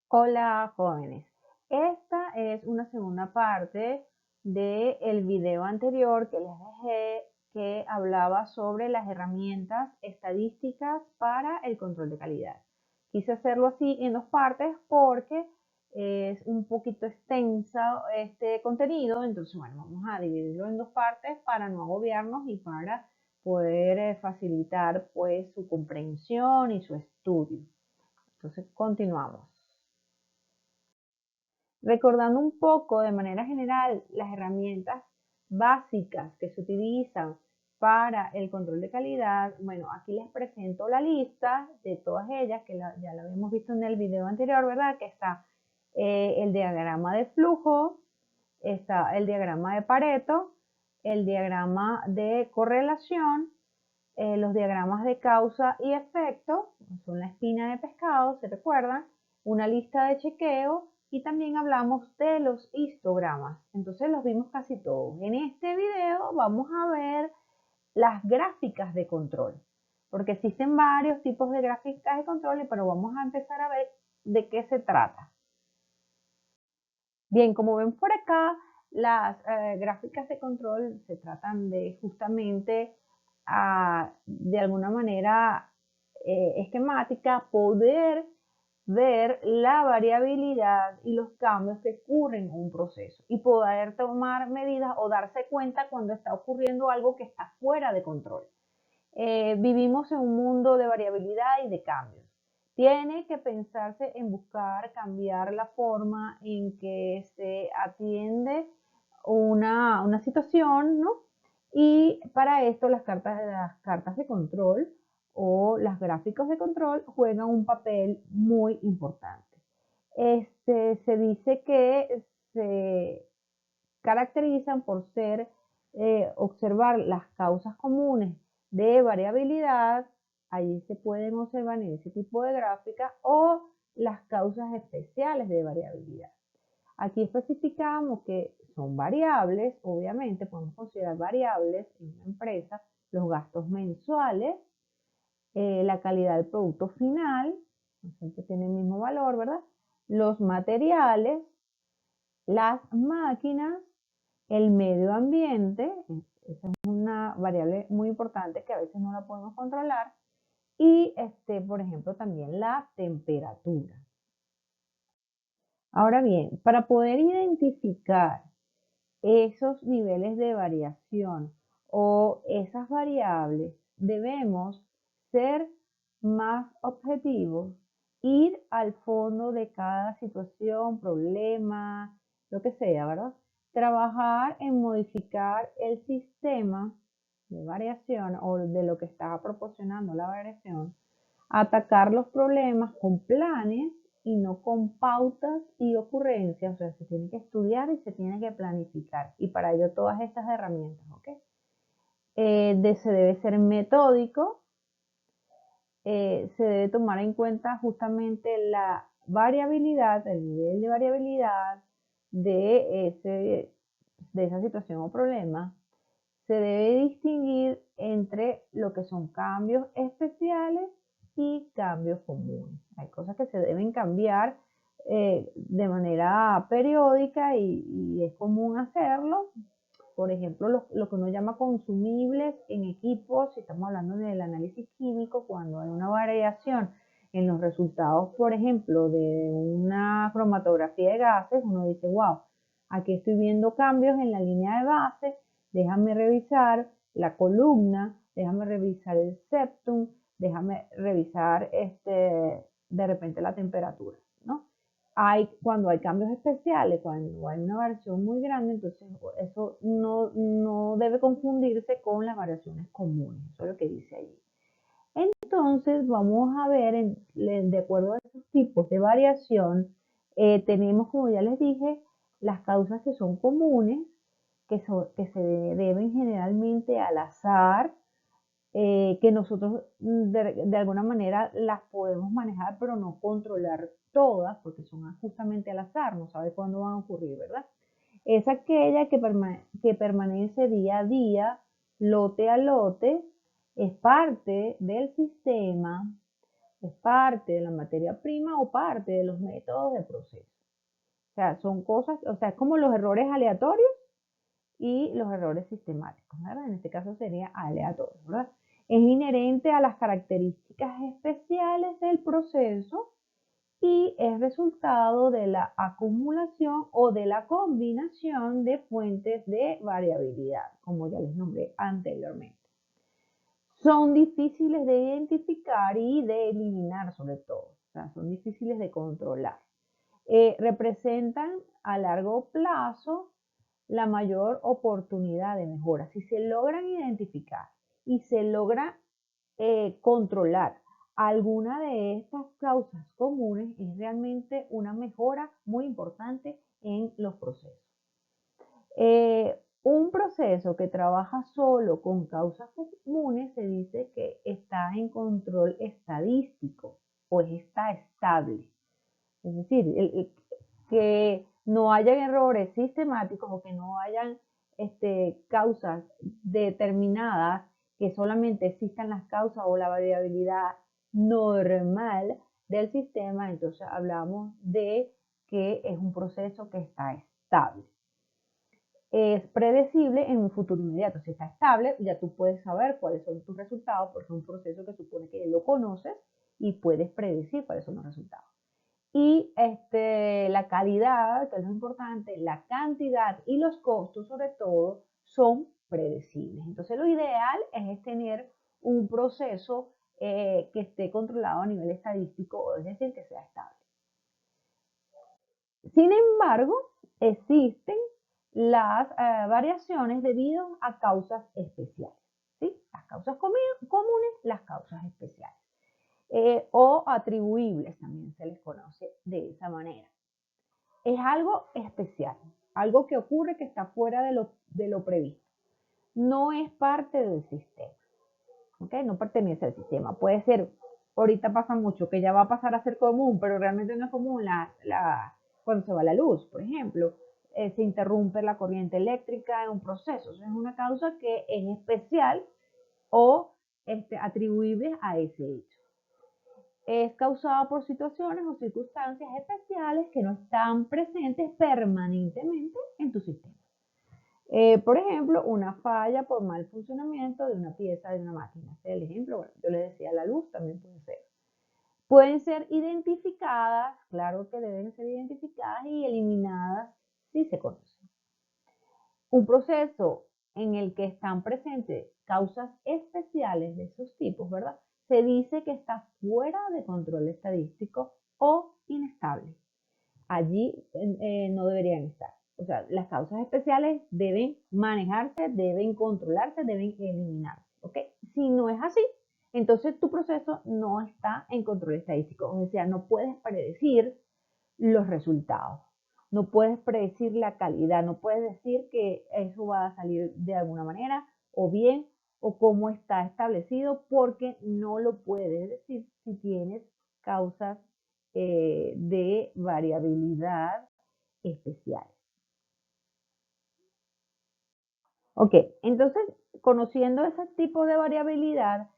Hola jóvenes, esta es una segunda parte del video anterior que les dejé que hablaba sobre las herramientas estadísticas para el control de calidad. Quise hacerlo así en dos partes porque es un poquito extensa este contenido, entonces bueno, vamos a dividirlo en dos partes para no agobiarnos y para poder facilitar pues su comprensión y su estudio. Entonces continuamos. Recordando un poco de manera general las herramientas básicas que se utilizan para el control de calidad, bueno, aquí les presento la lista de todas ellas, que ya la habíamos visto en el video anterior, ¿verdad? Que está el diagrama de flujo, está el diagrama de Pareto, el diagrama de correlación, los diagramas de causa y efecto, son la espina de pescado, ¿se recuerdan? Una lista de chequeo y también hablamos de los histogramas. Entonces los vimos casi todos. En este video vamos a ver las gráficas de control, porque existen varios tipos de gráficas de control, pero vamos a empezar a ver de qué se trata. Bien, como ven por acá, las gráficas de control se tratan de justamente, de alguna manera esquemática, poder ver la variabilidad y los cambios que ocurren en un proceso y poder tomar medidas o darse cuenta cuando está ocurriendo algo que está fuera de control. Vivimos en un mundo de variabilidad y de cambios. Tiene que pensarse en buscar cambiar la forma en que se atiende una situación, ¿no? Y para esto las cartas de control o las gráficos de control juegan un papel muy importante. Se dice que se caracterizan por observar las causas comunes de variabilidad, allí se pueden observar en ese tipo de gráfica, o las causas especiales de variabilidad. Aquí especificamos que son variables, obviamente podemos considerar variables en una empresa, los gastos mensuales, la calidad del producto final, siempre tiene el mismo valor, ¿verdad? Los materiales, las máquinas, el medio ambiente, esa es una variable muy importante que a veces no la podemos controlar, y por ejemplo también la temperatura. Ahora bien, para poder identificar esos niveles de variación o esas variables, debemos ser más objetivos, ir al fondo de cada situación, problema, lo que sea, ¿verdad? Trabajar en modificar el sistema de variación o de lo que está proporcionando la variación, atacar los problemas con planes y no con pautas y ocurrencias, o sea, se tiene que estudiar y se tiene que planificar, y para ello todas estas herramientas, ¿ok? Se debe ser metódico, se debe tomar en cuenta justamente la variabilidad, el nivel de variabilidad de esa situación o problema. Se debe distinguir entre lo que son cambios especiales y cambios comunes. Hay cosas que se deben cambiar de manera periódica y es común hacerlo. Por ejemplo, lo que uno llama consumibles en equipos, si estamos hablando del análisis químico, cuando hay una variación en los resultados, por ejemplo, de una cromatografía de gases, uno dice, wow, aquí estoy viendo cambios en la línea de base, déjame revisar la columna, déjame revisar el septum, déjame revisar de repente la temperatura, ¿no? Cuando hay cambios especiales, cuando hay una variación muy grande, entonces eso no debe confundirse con las variaciones comunes, eso es lo que dice allí. Entonces vamos a ver, de acuerdo a esos tipos de variación, tenemos, como ya les dije, las causas que son comunes, que se deben generalmente al azar, que nosotros de alguna manera las podemos manejar, pero no controlar todas, porque son justamente al azar, no sabe cuándo van a ocurrir, ¿verdad? Es aquella que permanece día a día, lote a lote, es parte del sistema, es parte de la materia prima o parte de los métodos de proceso. O sea, son cosas, o sea, es como los errores aleatorios y los errores sistemáticos, ¿verdad? En este caso sería aleatorio, ¿verdad? Es inherente a las características especiales del proceso y es resultado de la acumulación o de la combinación de fuentes de variabilidad, como ya les nombré anteriormente. Son difíciles de identificar y de eliminar sobre todo, o sea, son difíciles de controlar. Representan a largo plazo la mayor oportunidad de mejora. Si se logran identificar y se logra controlar alguna de estas causas comunes, es realmente una mejora muy importante en los procesos. Un proceso que trabaja solo con causas comunes se dice que está en control estadístico o está estable. Es decir, que no hayan errores sistemáticos o que no hayan causas determinadas, que solamente existan las causas o la variabilidad normal del sistema, entonces hablamos de que es un proceso que está estable. Es predecible en un futuro inmediato. Si está estable, ya tú puedes saber cuáles son tus resultados, porque es un proceso que supone que lo conoces y puedes predecir cuáles son los resultados. Y la calidad, que es lo importante, la cantidad y los costos, sobre todo, son predecibles. Entonces, lo ideal es tener un proceso que esté controlado a nivel estadístico, es decir, que sea estable. Sin embargo, existen las variaciones debido a causas especiales, ¿sí? Las causas comunes, las causas especiales. O atribuibles, también se les conoce de esa manera. Es algo especial, algo que ocurre que está fuera de lo previsto. No es parte del sistema, ¿ok? No pertenece al sistema. Puede ser, ahorita pasa mucho, que ya va a pasar a ser común, pero realmente no es común cuando se va la luz, por ejemplo. Se interrumpe la corriente eléctrica en un proceso. Eso es una causa que es especial o atribuible a ese hecho. Es causada por situaciones o circunstancias especiales que no están presentes permanentemente en tu sistema. Por ejemplo, una falla por mal funcionamiento de una pieza de una máquina. Este es el ejemplo, bueno, yo les decía, la luz también puede ser. Pueden ser identificadas, claro que deben ser identificadas y eliminadas si se conocen. Un proceso en el que están presentes causas especiales de esos tipos, ¿verdad? Se dice que está fuera de control estadístico o inestable. Allí no deberían estar. O sea, las causas especiales deben manejarse, deben controlarse, deben eliminarse. ¿Ok? Si no es así, entonces tu proceso no está en control estadístico. O sea, no puedes predecir los resultados. No puedes predecir la calidad, no puedes decir que eso va a salir de alguna manera o bien o cómo está establecido, porque no lo puedes decir si tienes causas de variabilidad especiales. Ok, entonces, conociendo ese tipo de variabilidad,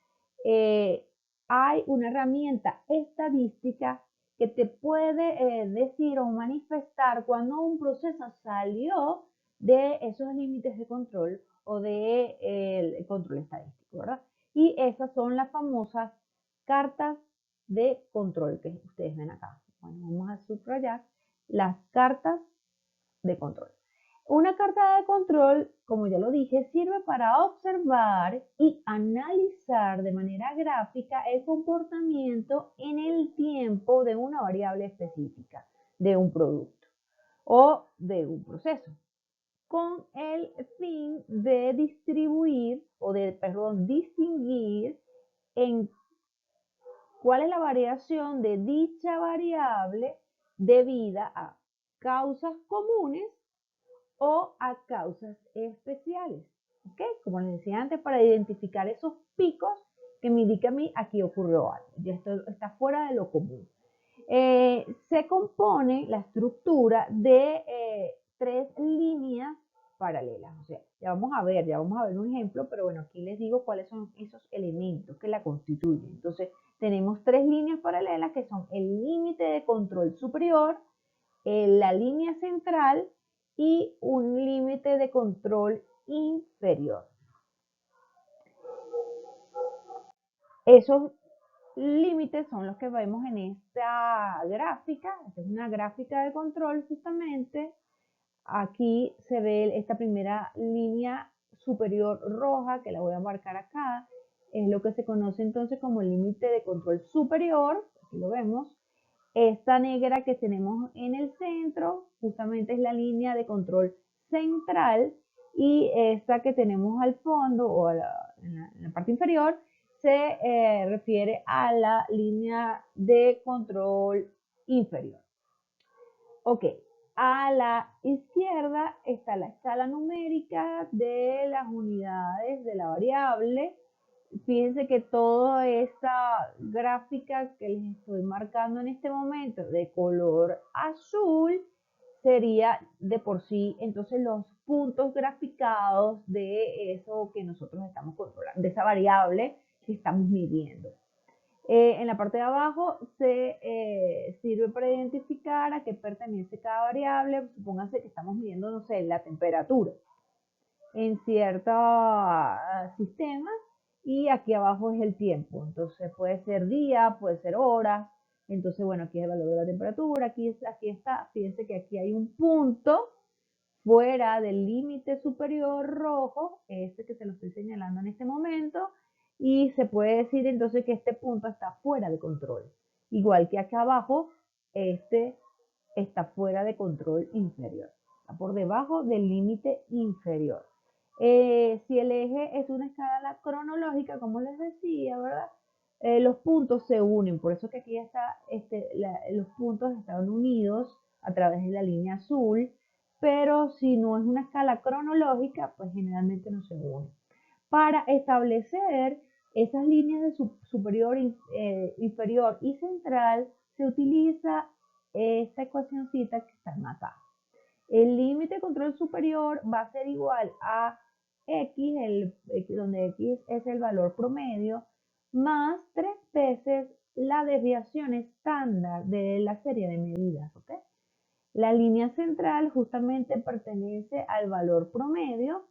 hay una herramienta estadística que te puede decir o manifestar cuando un proceso salió de esos límites de control o de el control estadístico, ¿verdad? Y esas son las famosas cartas de control que ustedes ven acá. Bueno, vamos a subrayar las cartas de control. Una carta de control, como ya lo dije, sirve para observar y analizar de manera gráfica el comportamiento en el tiempo de una variable específica, de un producto o de un proceso, con el fin de distribuir o de, perdón, distinguir en cuál es la variación de dicha variable debida a causas comunes o a causas especiales. ¿Ok? Como les decía antes, para identificar esos picos que me indica a mí aquí ocurrió algo. Ya esto está fuera de lo común. Se compone la estructura de 3 líneas paralelas. O sea, ya vamos a ver un ejemplo, pero bueno, aquí les digo cuáles son esos elementos que la constituyen. Entonces, tenemos tres líneas paralelas que son el límite de control superior, la línea central y un límite de control inferior. Esos límites son los que vemos en esta gráfica. Esta es una gráfica de control justamente. Aquí se ve esta primera línea superior roja, que la voy a marcar acá. Es lo que se conoce entonces como el límite de control superior. Aquí lo vemos. Esta negra que tenemos en el centro justamente es la línea de control central, y esta que tenemos al fondo o en la parte inferior se refiere a la línea de control inferior. Ok, a la izquierda está la escala numérica de las unidades de la variable. Fíjense que toda esta gráfica que les estoy marcando en este momento de color azul sería de por sí entonces los puntos graficados de eso que nosotros estamos controlando, de esa variable que estamos midiendo. En la parte de abajo se sirve para identificar a qué pertenece cada variable. Supónganse que estamos midiendo, no sé, la temperatura en cierto sistema, y aquí abajo es el tiempo. Entonces puede ser día, puede ser hora. Entonces, bueno, aquí es el valor de la temperatura, aquí está. Fíjense que aquí hay un punto fuera del límite superior rojo, este que se lo estoy señalando en este momento, y se puede decir entonces que este punto está fuera de control. Igual que acá abajo, este está fuera de control inferior, está por debajo del límite inferior. Si el eje es una escala cronológica, como les decía, ¿verdad? Los puntos se unen, por eso que aquí está, los puntos están unidos a través de la línea azul, pero si no es una escala cronológica, pues generalmente no se unen. Para establecer esas líneas de superior, inferior y central, se utiliza esta ecuacióncita que está acá. El límite de control superior va a ser igual a x, donde x es el valor promedio, más 3 veces la desviación estándar de la serie de medidas. ¿Okay? La línea central justamente pertenece al valor promedio,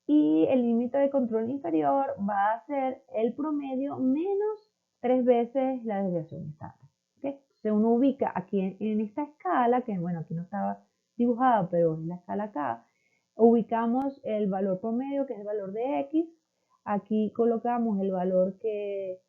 y el límite de control inferior va a ser el promedio menos 3 veces la desviación estándar. ¿Okay? Se uno ubica aquí en esta escala, que bueno, aquí no estaba dibujada, pero en la escala acá, ubicamos el valor promedio, que es el valor de x. Aquí colocamos el valor que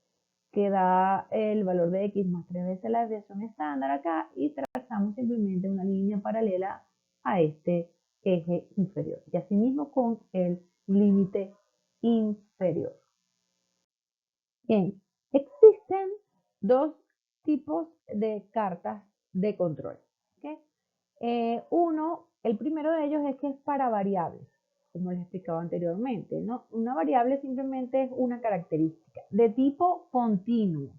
da el valor de x más 3 veces la desviación estándar acá, y trazamos simplemente una línea paralela a este eje inferior. Y asimismo con el límite inferior. Bien, existen dos tipos de cartas de control. ¿Okay? El primero de ellos es que es para variables, como les explicaba anteriormente, ¿no? Una variable simplemente es una característica de tipo continuo,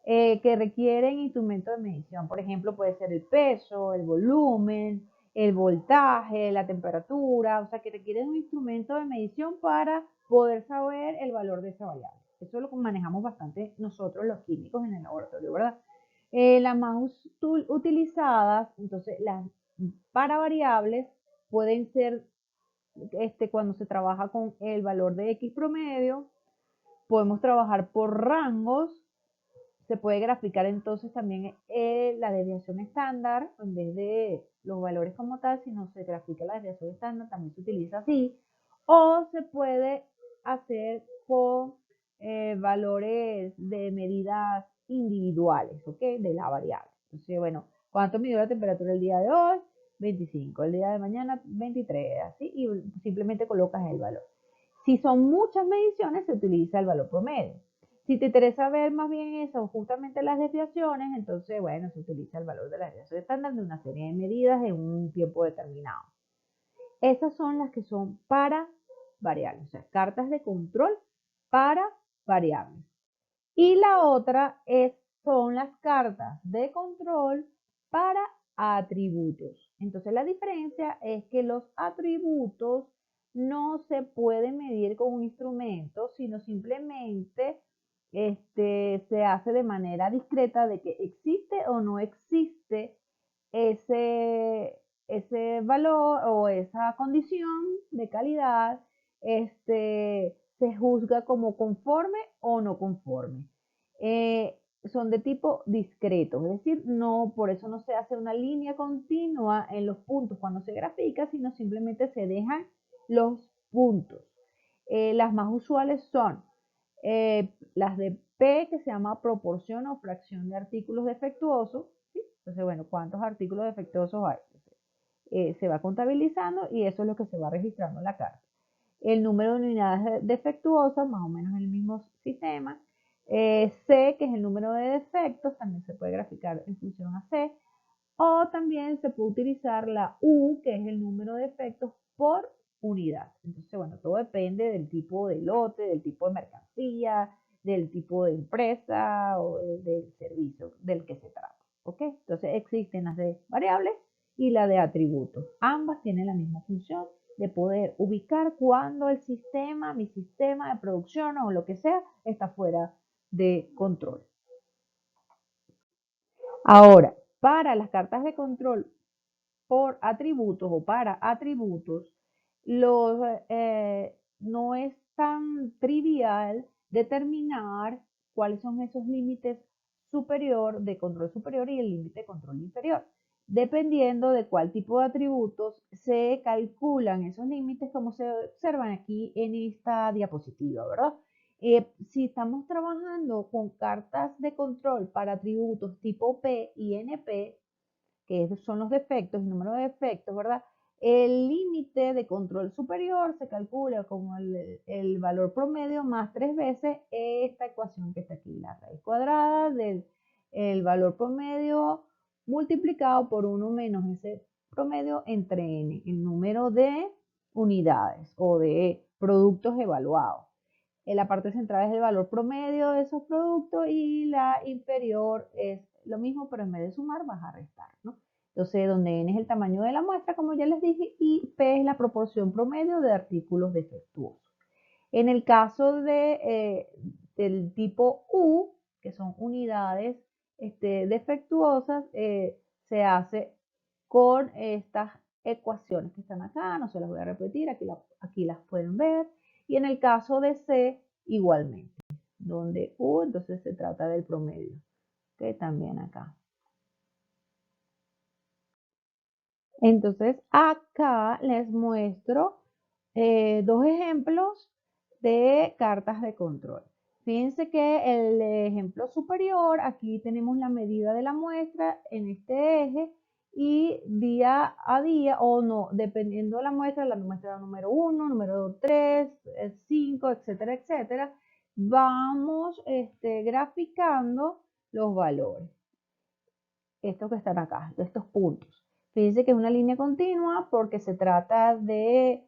que requieren instrumentos de medición. Por ejemplo, puede ser el peso, el volumen, el voltaje, la temperatura, o sea, que requieren un instrumento de medición para poder saber el valor de esa variable. Eso es lo que manejamos bastante nosotros los químicos en el laboratorio, ¿verdad? Las más utilizadas, entonces, las para variables pueden ser cuando se trabaja con el valor de X promedio. Podemos trabajar por rangos. Se puede graficar entonces también la desviación estándar, en vez de los valores como tal, si no se grafica la desviación estándar, también se utiliza así. O se puede hacer con valores de medidas individuales, ¿ok? De la variable. Entonces, bueno, ¿cuánto midió la temperatura el día de hoy? 25, el día de mañana 23, así, y simplemente colocas el valor. Si son muchas mediciones, se utiliza el valor promedio. Si te interesa ver más bien eso, justamente las desviaciones, entonces, bueno, se utiliza el valor de la desviación estándar de una serie de medidas en un tiempo determinado. Esas son las que son para variables, o sea, cartas de control para variables. Y la otra son las cartas de control para atributos. Entonces la diferencia es que los atributos no se pueden medir con un instrumento, sino simplemente se hace de manera discreta de que existe o no existe ese valor o esa condición de calidad, se juzga como conforme o no conforme. Son de tipo discreto, es decir, no, por eso no se hace una línea continua en los puntos cuando se grafica, sino simplemente se dejan los puntos. Las más usuales son las de P, que se llama proporción o fracción de artículos defectuosos, ¿sí? Entonces, bueno, ¿cuántos artículos defectuosos hay? Se va contabilizando y eso es lo que se va registrando en la carta. El número de unidades defectuosas, más o menos en el mismo sistema. C, que es el número de defectos, también se puede graficar en función a C. O también se puede utilizar la U, que es el número de defectos por unidad. Entonces, bueno, todo depende del tipo de lote, del tipo de mercancía, del tipo de empresa o del servicio del que se trata. ¿Ok? Entonces existen las de variables y la de atributos. Ambas tienen la misma función de poder ubicar cuando el sistema, mi sistema de producción o lo que sea, está fuera de control. Ahora, para las cartas de control por atributos o para atributos, no es tan trivial determinar cuáles son esos límites de control superior y el límite de control inferior. Dependiendo de cuál tipo de atributos se calculan esos límites, como se observan aquí en esta diapositiva, ¿verdad? Si estamos trabajando con cartas de control para atributos tipo P y NP, que son los defectos, el número de defectos, ¿verdad? El límite de control superior se calcula como el valor promedio más 3 veces esta ecuación que está aquí, la raíz cuadrada del el valor promedio multiplicado por 1 menos ese promedio entre n, el número de unidades o de productos evaluados. En la parte central es el valor promedio de esos productos y la inferior es lo mismo, pero en vez de sumar vas a restar, ¿no? Entonces, donde n es el tamaño de la muestra, como ya les dije, y p es la proporción promedio de artículos defectuosos. En el caso del tipo U, que son unidades defectuosas, se hace con estas ecuaciones que están acá, no se las voy a repetir, aquí las pueden ver. Y en el caso de C, igualmente, donde U, entonces se trata del promedio, que también acá. Entonces, acá les muestro dos ejemplos de cartas de control. Fíjense que el ejemplo superior, aquí tenemos la medida de la muestra en este eje y día a día, o no, dependiendo de la muestra número 1, número 3, 5, etcétera, etcétera, vamos graficando los valores, estos que están acá, estos puntos. Fíjense que es una línea continua porque se trata de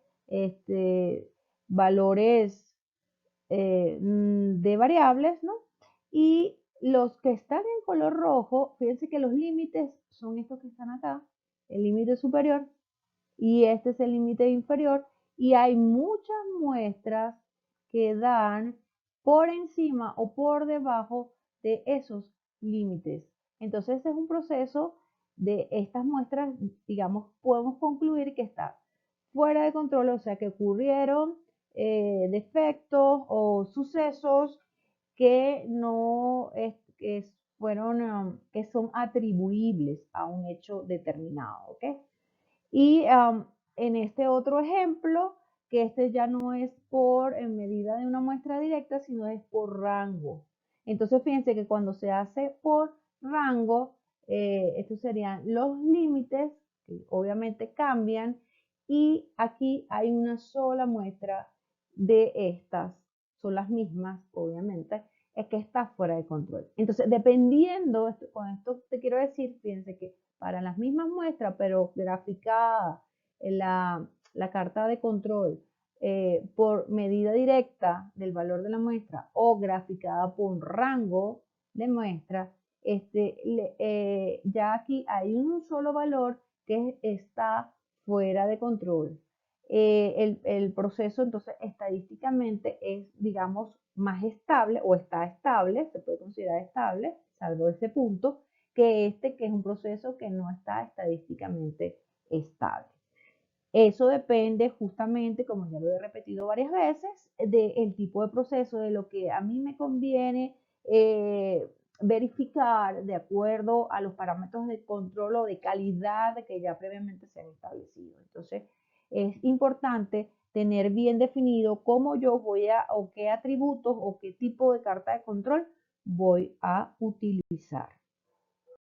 valores de variables, ¿no? Y los que están en color rojo, fíjense que los límites son estos que están acá, el límite superior, y este es el límite inferior, y hay muchas muestras que dan por encima o por debajo de esos límites. Entonces, este es un proceso de estas muestras, digamos, podemos concluir que está fuera de control, o sea, que ocurrieron defectos o sucesos que no que son atribuibles a un hecho determinado, ¿ok? Y en este otro ejemplo, que ya no es por en medida de una muestra directa, sino es por rango. Entonces, fíjense que cuando se hace por rango, estos serían los límites, que obviamente cambian, y aquí hay una sola muestra de estas, son las mismas, obviamente, es que está fuera de control. Entonces, dependiendo, con esto te quiero decir, fíjense que para las mismas muestras, pero graficada en la carta de control por medida directa del valor de la muestra o graficada por rango de muestra, ya aquí hay un solo valor que está fuera de control. El proceso entonces estadísticamente es, digamos, más estable o está estable, se puede considerar estable, salvo ese punto, que este que es un proceso que no está estadísticamente estable. Eso depende justamente, como ya lo he repetido varias veces, del tipo de proceso, de lo que a mí me conviene eh, verificar de acuerdo a los parámetros de control o de calidad que ya previamente se han establecido. Entonces, es importante tener bien definido cómo yo voy o qué atributos o qué tipo de carta de control voy a utilizar.